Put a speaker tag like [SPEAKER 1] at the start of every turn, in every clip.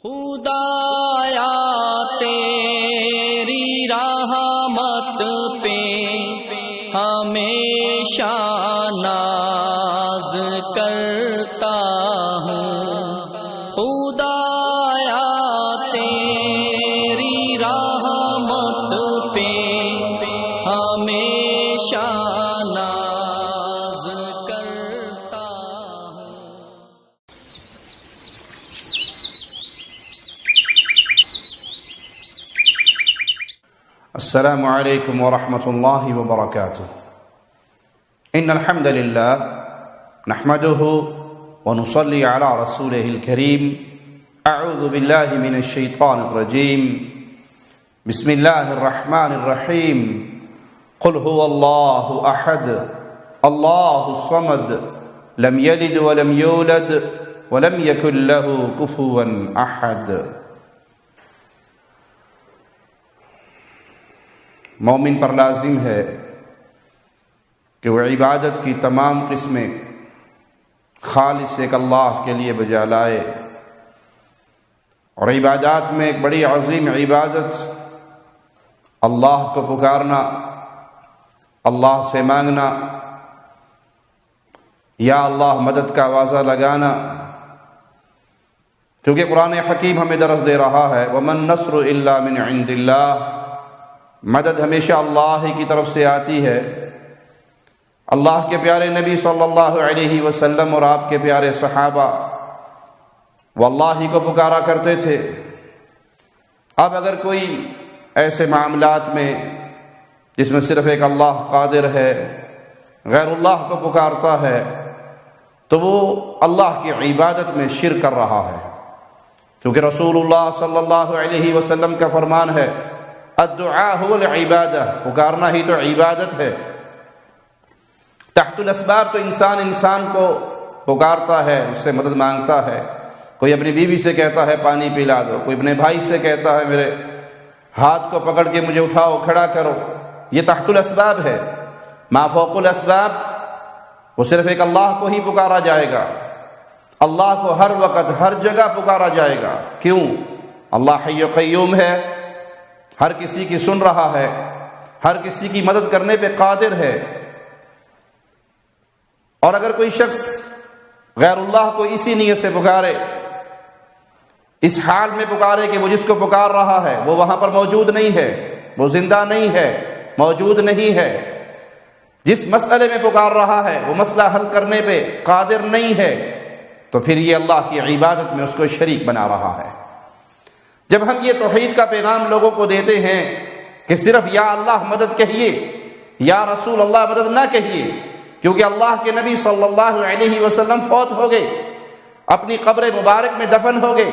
[SPEAKER 1] خدایا تیری رحمت پہ ہمیشہ ناز کرتا ہوں، خدایا تیری رحمت پہ ہمیشہ ناز کرتا ہوں۔
[SPEAKER 2] السلام علیکم ورحمۃ اللہ وبرکاتہ۔ ان الحمد للہ نحمده ونصلی علی رسولہ الکریم۔ اعوذ باللہ من الشیطان الرجیم۔ بسم اللہ الرحمن الرحیم۔ قل هو اللہ احد اللہ الصمد لم یلد ولم یولد ولم یکن له کفوا احد۔ مومن پر لازم ہے کہ وہ عبادت کی تمام قسمیں خالص ایک اللہ کے لیے بجا لائے، اور عبادات میں ایک بڑی عظیم عبادت اللہ کو پکارنا، اللہ سے مانگنا، یا اللہ مدد کا آوازہ لگانا، کیونکہ قرآن حکیم ہمیں درس دے رہا ہے وَمَن نَّصْرُ إِلَّا مِنْ عِنْدِ اللَّهِ، مدد ہمیشہ اللہ ہی کی طرف سے آتی ہے۔ اللہ کے پیارے نبی صلی اللہ علیہ وسلم اور آپ کے پیارے صحابہ وہ اللہ ہی کو پکارا کرتے تھے۔ اب اگر کوئی ایسے معاملات میں جس میں صرف ایک اللہ قادر ہے غیر اللہ کو پکارتا ہے تو وہ اللہ کی عبادت میں شرک کر رہا ہے، کیونکہ رسول اللہ صلی اللہ علیہ وسلم کا فرمان ہے الدعاء هو العبادہ، پکارنا ہی تو عبادت ہے۔ تحت الاسباب تو انسان کو پکارتا ہے، اس سے مدد مانگتا ہے، کوئی اپنی بیوی سے کہتا ہے پانی پلا دو، کوئی اپنے بھائی سے کہتا ہے میرے ہاتھ کو پکڑ کے مجھے اٹھاؤ کھڑا کرو، یہ تحت الاسباب ہے۔ ما فوق الاسباب وہ صرف ایک اللہ کو ہی پکارا جائے گا، اللہ کو ہر وقت ہر جگہ پکارا جائے گا۔ کیوں؟ اللہ حی و قیوم ہے، ہر کسی کی سن رہا ہے، ہر کسی کی مدد کرنے پہ قادر ہے۔ اور اگر کوئی شخص غیر اللہ کو اسی نیت سے پکارے، اس حال میں پکارے کہ وہ جس کو پکار رہا ہے وہ وہاں پر موجود نہیں ہے، وہ زندہ نہیں ہے، موجود نہیں ہے، جس مسئلے میں پکار رہا ہے وہ مسئلہ حل کرنے پہ قادر نہیں ہے، تو پھر یہ اللہ کی عبادت میں اس کو شریک بنا رہا ہے۔ جب ہم یہ توحید کا پیغام لوگوں کو دیتے ہیں کہ صرف یا اللہ مدد کہیے، یا رسول اللہ مدد نہ کہیے، کیونکہ اللہ کے نبی صلی اللہ علیہ وسلم فوت ہو گئے، اپنی قبر مبارک میں دفن ہو گئے،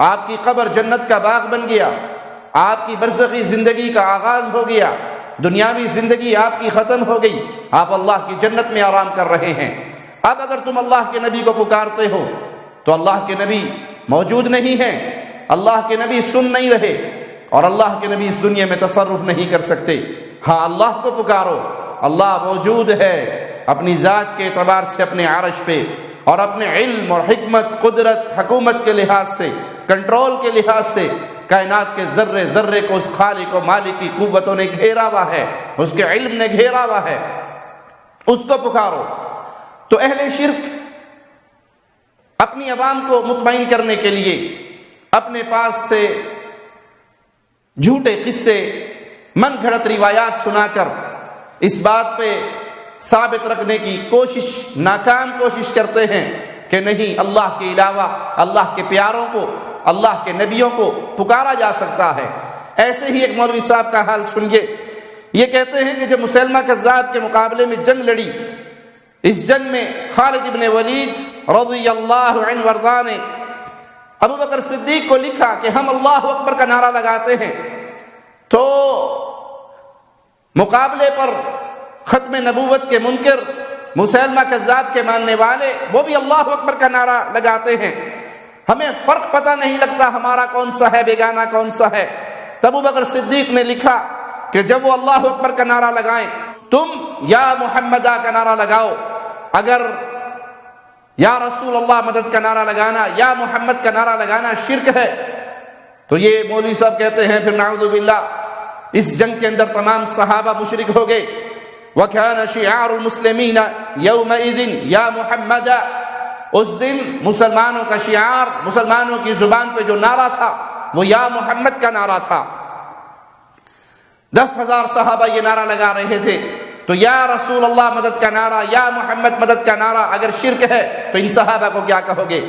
[SPEAKER 2] آپ کی قبر جنت کا باغ بن گیا، آپ کی برزخی زندگی کا آغاز ہو گیا، دنیاوی زندگی آپ کی ختم ہو گئی، آپ اللہ کی جنت میں آرام کر رہے ہیں۔ اب اگر تم اللہ کے نبی کو پکارتے ہو تو اللہ کے نبی موجود نہیں ہیں، اللہ کے نبی سن نہیں رہے، اور اللہ کے نبی اس دنیا میں تصرف نہیں کر سکتے۔ ہاں اللہ کو پکارو، اللہ موجود ہے اپنی ذات کے اعتبار سے اپنے عرش پہ، اور اپنے علم اور حکمت، قدرت، حکومت کے لحاظ سے، کنٹرول کے لحاظ سے کائنات کے ذرے ذرے کو اس خالق و مالک کی قوتوں نے گھیرا ہوا ہے، اس کے علم نے گھیرا ہوا ہے، اس کو پکارو۔ تو اہل شرک اپنی عوام کو مطمئن کرنے کے لیے اپنے پاس سے جھوٹے قصے، من گھڑت روایات سنا کر اس بات پہ ثابت رکھنے کی ناکام کوشش کرتے ہیں کہ نہیں، اللہ کے علاوہ اللہ کے پیاروں کو، اللہ کے نبیوں کو پکارا جا سکتا ہے۔ ایسے ہی ایک مولوی صاحب کا حال سنیے، یہ کہتے ہیں کہ جب مسیلمہ کذاب کے مقابلے میں جنگ لڑی، اس جنگ میں خالد ابن ولید رضی اللہ عنہ وارضاہ نے ابو بکر صدیق کو لکھا کہ ہم اللہ اکبر کا نعرہ لگاتے ہیں، تو مقابلے پر ختم نبوت کے منکر، مسیلمہ کذاب کے ماننے والے، وہ بھی اللہ اکبر کا نعرہ لگاتے ہیں، ہمیں فرق پتہ نہیں لگتا ہمارا کون سا ہے، بیگانہ کون سا ہے۔ تب ابو بکر صدیق نے لکھا کہ جب وہ اللہ اکبر کا نعرہ لگائیں، تم یا محمدہ کا نعرہ لگاؤ، اگر یا رسول اللہ مدد کا نعرہ لگانا یا محمد کا نعرہ لگانا شرک ہے تو یہ مولوی صاحب کہتے ہیں پھر نعوذ باللہ اس جنگ کے اندر تمام صحابہ مشرک ہو گئے. وَكَانَ شِعَارُ الْمُسْلِمِينَ يَوْمَئِذٍ يَا مُحَمَّدَ. اس دن مسلمانوں کا شعار، مسلمانوں کی زبان پہ جو نعرہ تھا وہ یا محمد کا نعرہ تھا. 10,000 صحابہ یہ نعرہ لگا رہے تھے. تو یا رسول اللہ مدد کا نعرہ، یا محمد مدد کا نعرہ اگر شرک ہے تو ان صحابہ کو کیا کہو گے؟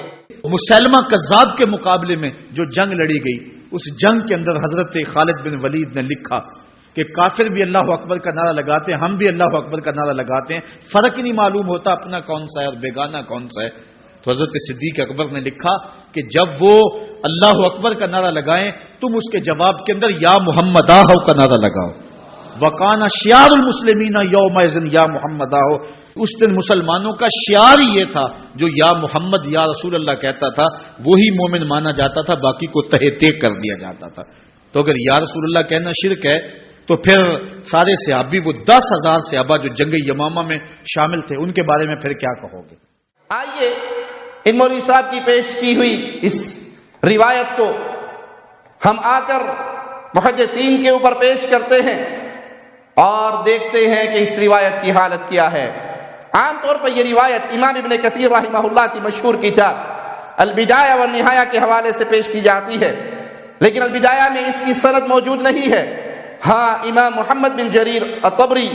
[SPEAKER 3] مسلمہ کذاب کے مقابلے میں جو جنگ لڑی گئی، اس جنگ کے اندر حضرت خالد بن ولید نے لکھا کہ کافر بھی اللہ اکبر کا نعرہ لگاتے ہیں، ہم بھی اللہ اکبر کا نعرہ لگاتے ہیں، فرق ہی نہیں معلوم ہوتا اپنا کون سا ہے اور بیگانہ کون سا ہے. تو حضرت صدیق اکبر نے لکھا کہ جب وہ اللہ اکبر کا نعرہ لگائیں تم اس کے جواب کے اندر یا محمد آہو کا نعرہ لگاؤ. وَقَانَ شِعَارُ الْمُسْلِمِينَ يَوْمَئِذٍ یا محمد آہو. اس دن مسلمانوں کا شعار یہ تھا، جو یا محمد یا رسول اللہ کہتا تھا وہی مومن مانا جاتا تھا، باقی کو تہہ تیگ کر دیا جاتا تھا. تو اگر یا رسول اللہ کہنا شرک ہے تو پھر سارے صحابی، وہ 10,000 صحابہ جو جنگ یمامہ میں شامل تھے، ان کے بارے میں پھر کیا کہو گے؟
[SPEAKER 2] آئیے ان مولوی صاحب کی پیش کی ہوئی اس روایت کو ہم آ کر محدثین کے اوپر پیش کرتے ہیں اور دیکھتے ہیں کہ اس روایت کی حالت کیا ہے. عام طور پر یہ روایت امام ابن کثیر رحمہ اللہ کی مشہور کتاب البدایہ والنہایہ کے حوالے سے پیش کی جاتی ہے، لیکن البدایہ میں اس کی سند موجود نہیں ہے. ہاں امام محمد بن جریر الطبری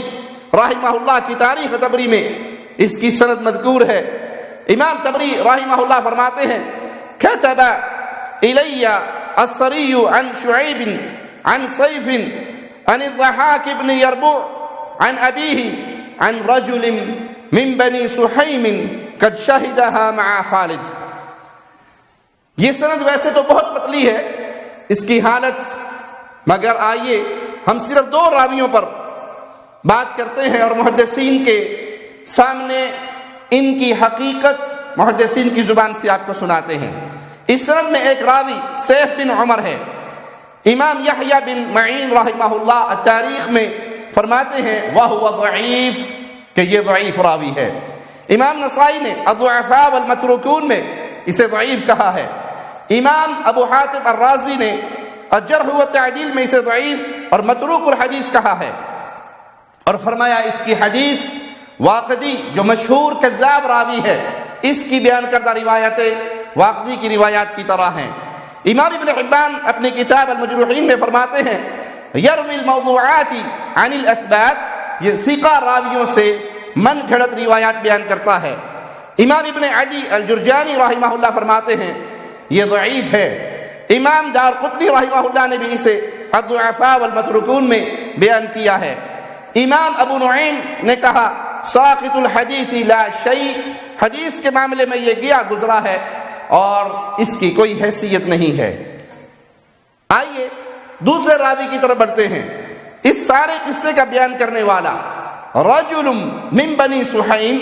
[SPEAKER 2] رحمہ اللہ کی تاریخ طبری میں اس کی سند مذکور ہے. امام طبری رحمہ اللہ فرماتے ہیں كتب إلي السري عن شعيب عن صيف عن الضحاك بن يربوع عن أبيه عن رجل من بني سحيم قد شهدها مع خالد. یہ سند ویسے تو بہت پتلی ہے اس کی حالت، مگر آئیے ہم صرف 2 راویوں پر بات کرتے ہیں اور محدثین کے سامنے ان کی حقیقت محدثین کی زبان سے آپ کو سناتے ہیں. اس سند میں ایک راوی سیف بن عمر ہے. امام یحییٰ بن معین رحمہ اللہ تاریخ میں فرماتے ہیں وَهُوَ ضعیف، کہ یہ ضعیف راوی ہے. امام نسائی نے الضعفاء والمتروکون میں اسے ضعیف کہا ہے. امام ابو حاتم الرازی نے الجرح والتعدیل میں اسے ضعیف اور متروک الحدیث کہا ہے، اور فرمایا اس کی حدیث واقدی جو مشہور کذاب راوی ہے، اس کی بیان کردہ روایتیں واقدی کی روایات کی طرح ہیں. امام ابن حبان اپنی کتاب المجروحین میں فرماتے ہیں یروی الموضوعات عن الاثبات، یہ ثقہ راویوں سے من گھڑت روایات بیان کرتا ہے. امام ابن عدی الجرجانی رحمہ اللہ فرماتے ہیں یہ ضعیف ہے. امام دارقطنی رحمہ اللہ نے بھی اسے الضعفاء والمتروکون میں بیان کیا ہے. امام ابو نعیم نے کہا ساقط الحدیث لا شیء، حدیث کے معاملے میں یہ گیا گزرا ہے اور اس کی کوئی حیثیت نہیں ہے. آئیے دوسرے راوی کی طرف بڑھتے ہیں. اس سارے قصے کا بیان کرنے والا رجل من بنی سحیم،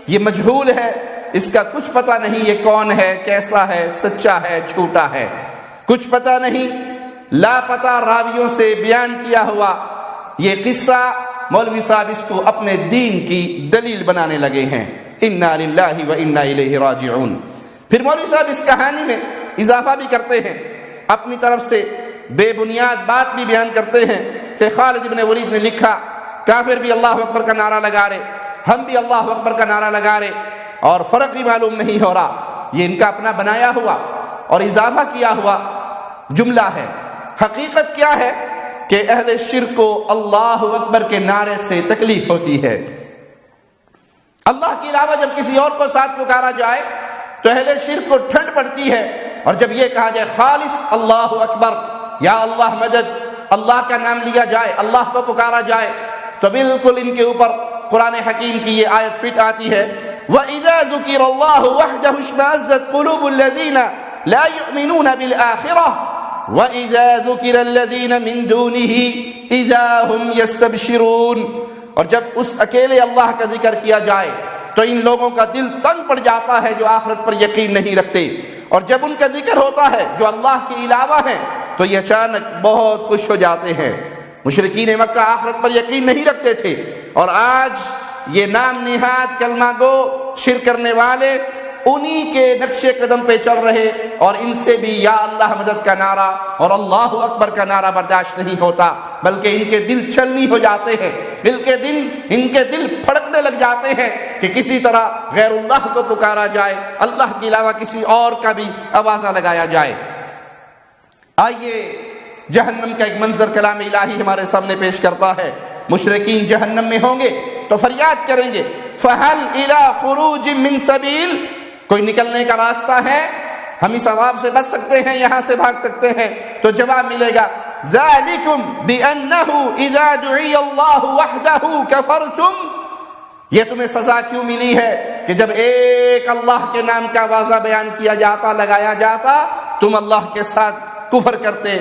[SPEAKER 2] یہ مجہول ہے، اس کا کچھ پتہ نہیں یہ کون ہے، کیسا ہے، سچا ہے، جھوٹا ہے، کچھ پتہ نہیں. لاپتہ راویوں سے بیان کیا ہوا یہ قصہ مولوی صاحب اس کو اپنے دین کی دلیل بنانے لگے ہیں. انا للہ و انا الیہ راجعون. پھر مولوی صاحب اس کہانی میں اضافہ بھی کرتے ہیں، اپنی طرف سے بے بنیاد بات بھی بیان کرتے ہیں کہ خالد بن ولید نے لکھا کافر بھی اللہ اکبر کا نعرہ لگا رہے، ہم بھی اللہ اکبر کا نعرہ لگا رہے اور فرق ہی معلوم نہیں ہو رہا. یہ ان کا اپنا بنایا ہوا اور اضافہ کیا ہوا جملہ ہے. حقیقت کیا ہے کہ اہل شرک کو اللہ اکبر کے نعرے سے تکلیف ہوتی ہے. اللہ کے علاوہ جب کسی اور کو ساتھ پکارا جائے تو اہل شرک کو ٹھنڈ پڑتی ہے، اور جب یہ کہا جائے خالص اللہ اکبر یا اللہ مدد، اللہ کا نام لیا جائے، اللہ کو پکارا جائے، تو بالکل ان کے اوپر قرآن حکیم کی یہ آیت فٹ آتی ہے وَإِذَا ذُكِرَ اللَّهُ وَحْدَهُ اشْمَأَزَّتْ قُلُوبُ الَّذِينَ لَا يُؤْمِنُونَ بِالْآخِرَةِ وَإِذَا ذُكِرَ الَّذِينَ مِن دُونِهِ إِذَا هُمْ يَسْتَبْشِرُونَ. اور جب اس اکیلے اللہ کا ذکر کیا جائے تو ان لوگوں کا دل تنگ پڑ جاتا ہے جو آخرت پر یقین نہیں رکھتے، اور جب ان کا ذکر ہوتا ہے جو اللہ کے علاوہ ہے تو یہ اچانک بہت خوش ہو جاتے ہیں. مشرکین مکہ آخرت پر یقین نہیں رکھتے تھے، اور آج یہ نام نہاد کلمہ گو شرک کرنے والے انہی کے نقش قدم پہ چل رہے اور ان سے بھی یا اللہ مدد کا نعرہ اور اللہ اکبر کا نعرہ برداشت نہیں ہوتا، بلکہ ان کے دل چلنی ہو جاتے ہیں، ان کے دل پھڑکنے لگ جاتے ہیں کہ کسی طرح غیر اللہ کو پکارا جائے، اللہ کے علاوہ کسی اور کا بھی آوازہ لگایا جائے۔ آئیے جہنم کا ایک منظر کلام الہی ہمارے سامنے پیش کرتا ہے۔ مشرکین جہنم میں ہوں گے تو فریاد کریں گے فَهَلْ إِلَىٰ خُرُوجٍ مِّن سَبِيلٍ، کوئی نکلنے کا راستہ ہے، ہم اس عذاب سے بچ سکتے ہیں، یہاں سے بھاگ سکتے ہیں؟ تو جواب ملے گا ذَلِكُمْ بِأَنَّهُ إِذَا دُعِيَ اللَّهُ وَحْدَهُ كَفَرْتُمْ، یہ تمہیں سزا کیوں ملی ہے کہ جب ایک اللہ کے نام کا واضح بیان کیا جاتا، لگایا جاتا، تم اللہ کے ساتھ کفر کرتے،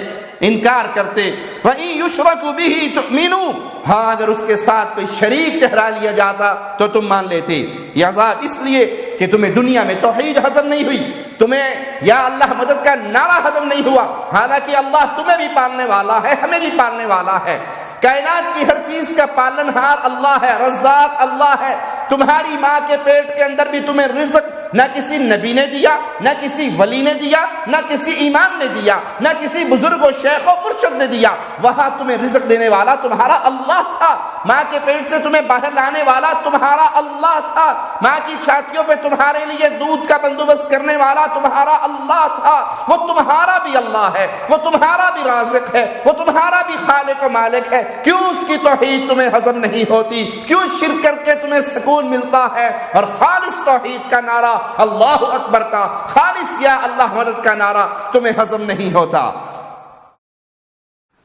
[SPEAKER 2] انکار کرتے۔ وَإِن يُشْرَكُ بِهِ تُؤْمِنُوا، ہاں اگر اس کے ساتھ کوئی شریک ٹھہرا لیا جاتا تو تم مان لیتے۔ یہ عذاب اس لیے کہ تمہیں دنیا میں توحید ہضم نہیں ہوئی، تمہیں یا اللہ مدد کا نعرہ ہضم نہیں ہوا، حالانکہ اللہ تمہیں بھی پالنے والا ہے، ہمیں بھی پالنے والا ہے، کائنات کی ہر چیز کا پالن ہار اللہ ہے، رزاق اللہ ہے۔ تمہاری ماں کے پیٹ کے اندر بھی تمہیں رزق نہ کسی نبی نے دیا، نہ کسی ولی نے دیا، نہ کسی امام نے دیا، نہ کسی بزرگ و شیخ و مرشد نے دیا، وہاں تمہیں رزق دینے والا تمہارا اللہ تھا، ماں کے پیٹ سے تمہیں باہر لانے والا تمہارا اللہ تھا، ماں کی چھاتیوں پہ تمہارے لیے دودھ کا بندوبست کرنے والا تمہارا اللہ تھا، وہ تمہارا بھی اللہ ہے، وہ تمہارا بھی رازق ہے، وہ تمہارا بھی خالق و مالک ہے۔ کیوں اس کی توحید تمہیں ہضم نہیں ہوتی؟ کیوں شرک کر کے تمہیں سکون ملتا ہے اور خالص توحید کا نعرہ اللہ اکبر کا، خالص یا اللہ مدد کا نعرہ تمہیں ہضم نہیں ہوتا؟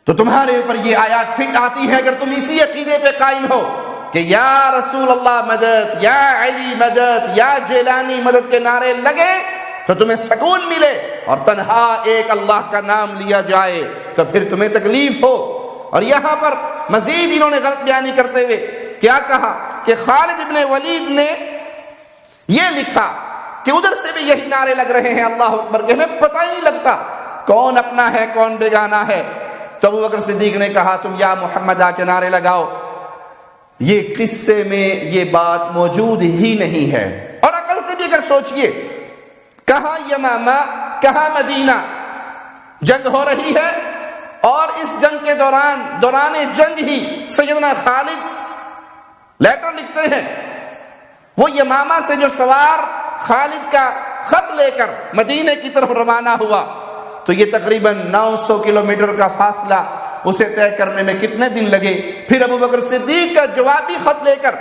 [SPEAKER 2] تو تمہارے اوپر یہ آیات فٹ آتی ہے اگر تم اسی عقیدے پہ قائم ہو کہ یا رسول اللہ مدد، یا علی مدد، یا جیلانی مدد کے نعرے لگے تو تمہیں سکون ملے، اور تنہا ایک اللہ کا نام لیا جائے تو پھر تمہیں تکلیف ہو۔ اور یہاں پر مزید انہوں نے غلط بیانی کرتے ہوئے کیا کہا کہ خالد ابن ولید نے یہ لکھا کہ ادھر سے بھی یہی نعرے لگ رہے ہیں اللہ اکبر کے، ہمیں پتہ ہی نہیں لگتا کون اپنا ہے کون بیگانہ ہے۔ تو ابو بکر صدیق نے کہا تم یا محمد آ کے نعرے لگاؤ، یہ قصے میں یہ بات موجود ہی نہیں ہے۔ اور عقل سے بھی اگر سوچئے، کہاں یمامہ، کہاں مدینہ، جنگ ہو رہی ہے، اور اس جنگ کے دوران جنگ ہی سیدنا خالد لیٹر لکھتے ہیں، وہ یمامہ سے جو سوار خالد کا خط لے کر مدینے کی طرف روانہ ہوا تو یہ تقریباً 900 کلومیٹر کا فاصلہ اسے طے کرنے میں کتنے دن لگے؟ پھر ابو بکر صدیق کا جوابی خط لے کر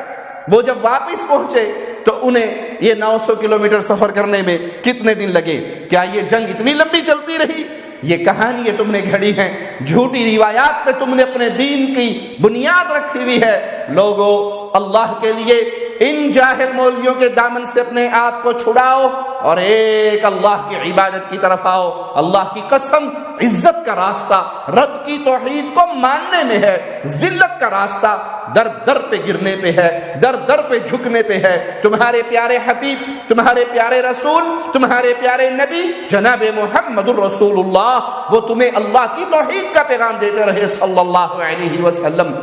[SPEAKER 2] وہ جب واپس پہنچے تو انہیں یہ 900 کلومیٹر سفر کرنے میں کتنے دن لگے؟ کیا یہ جنگ اتنی لمبی چلتی رہی؟ یہ کہانی تم نے گھڑی ہیں، جھوٹی روایات پہ تم نے اپنے دین کی بنیاد رکھی ہوئی ہے۔ لوگوں، اللہ کے لیے ان جاہل مولویوں کے دامن سے اپنے آپ کو چھڑاؤ اور ایک اللہ کی عبادت کی طرف آؤ۔ اللہ کی قسم، عزت کا راستہ رب کی توحید کو ماننے میں ہے، ذلت کا راستہ در در پہ گرنے پہ ہے، در در پہ جھکنے پہ ہے۔ تمہارے پیارے حبیب، تمہارے پیارے رسول، تمہارے پیارے نبی جناب محمد الرسول اللہ، وہ تمہیں اللہ کی توحید کا پیغام دیتے رہے صلی اللہ علیہ وسلم۔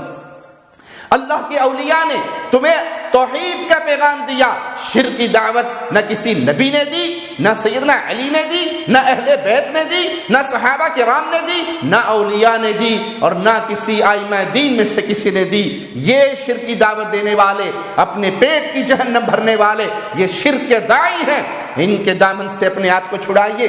[SPEAKER 2] اللہ کے اولیاء نے تمہیں توحید کا پیغام دیا، شرک کی دعوت نہ کسی نبی نے دی، نہ سیدنا علی نے دی، نہ اہل بیت نے دی، نہ صحابہ کرام نے دی، نہ اولیاء نے دی، اور نہ کسی ائمہ دین میں سے کسی نے دی۔ یہ شرک کی دعوت دینے والے، اپنے پیٹ کی جہنم بھرنے والے، یہ شرک کے داعی ہیں، ان کے دامن سے اپنے آپ کو چھڑائیے۔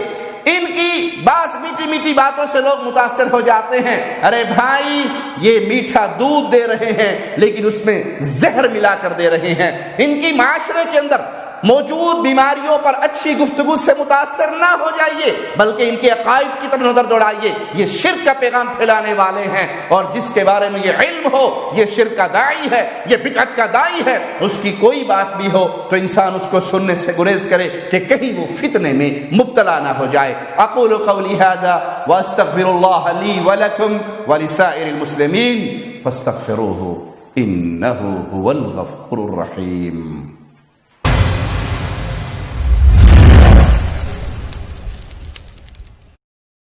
[SPEAKER 2] ان کی بعض میٹھی میٹھی باتوں سے لوگ متاثر ہو جاتے ہیں، ارے بھائی یہ میٹھا دودھ دے رہے ہیں لیکن اس میں زہر ملا کر دے رہے ہیں۔ ان کی معاشرے کے اندر موجود بیماریوں پر اچھی گفتگو سے متاثر نہ ہو جائیے، بلکہ ان کے عقائد کی طرف نظر دوڑائیے۔ یہ شرک کا پیغام پھیلانے والے ہیں، اور جس کے بارے میں یہ علم ہو یہ شرک کا داعی ہے، یہ بدعت کا داعی ہے، اس کی کوئی بات بھی ہو تو انسان اس کو سننے سے گریز کرے کہ کہیں وہ فتنے میں مبتلا نہ ہو جائے۔ اقول قولی ھذا واستغفر اللہ لی ولکم ولسائر المسلمین فاستغفروہ انہ هو الغفور الرحیم۔